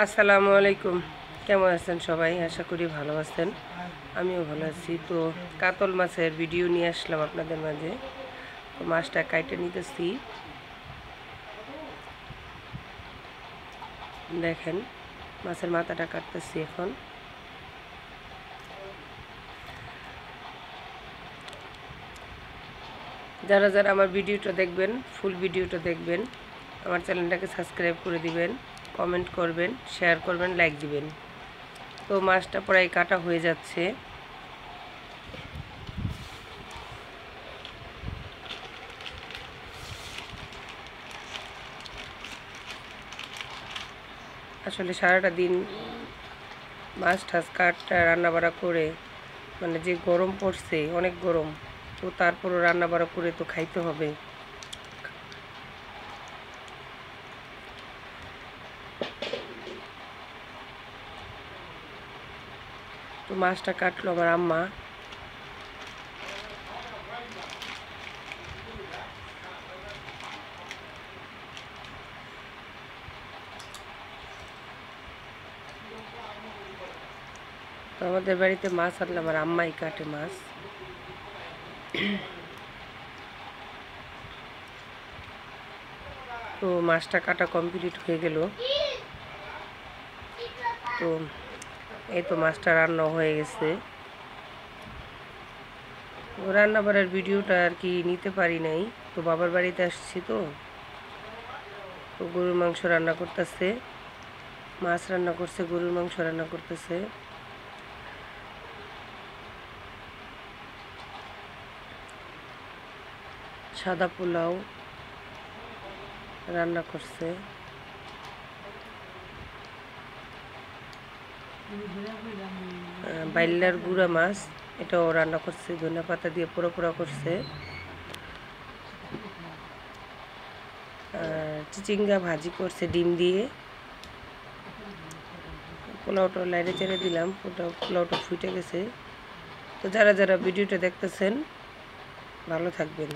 আসসালামু আলাইকুম। কেমন আছেন সবাই? আশা করি ভালো আছেন। আমিও ভালো আছি। তো কাতল মাছের ভিডিও নিয়ে আসলাম আপনাদের মাঝে। তো মাছটা কাইটে নিতেছি, দেখেন মাছের মাথাটা কাটতেছি এখন। যারা যারা আমার ভিডিওটা দেখবেন, ফুল ভিডিওটা দেখবেন, আমার চ্যানেলটাকে সাবস্ক্রাইব করে দিবেন, কমেন্ট করবেন, শেয়ার করবেন, লাইক দিবেন। তো মাছটা প্রায় কাটা হয়ে যাচ্ছে। আসলে সারাটা দিন মাছ টাছ কাটা রান্নাবাড়া করে, মানে যে গরম পড়ছে, অনেক গরম, তো তারপরও রান্নাবাড়া করে তো খাইতে হবে। তো মাছটা কাটলো আমার আম্মা। তো আমাদের বাড়িতে মাছ আনলে আমার আম্মাই কাটে মাছ। তো মাছটা কাটা কমপ্লিট হয়ে গেল। তো এই তো মাছটা রান্না হয়ে গেছে। রান্না বাড়ার ভিডিওটা আর কি নিতে পারি নাই, তো বাবার বাড়িতে আসছি। তো তো গরুর মাংস রান্না করতেছে, মাছ রান্না করছে, গরুর মাংস রান্না করতেছে। সাদা পোলাও রান্না করছে। বাইলার গুঁড়া মাছ এটাও রান্না করছে, ধনিয়া পাতা দিয়ে পোড়া পোড়া করছে। চিচিঙ্গা ভাজি করছে ডিম দিয়ে। পোলাওটা লাইটে চেড়ে দিলাম, পোলাওটা ফুটে গেছে। তো যারা যারা ভিডিওটা দেখতেছেন ভালো থাকবেন।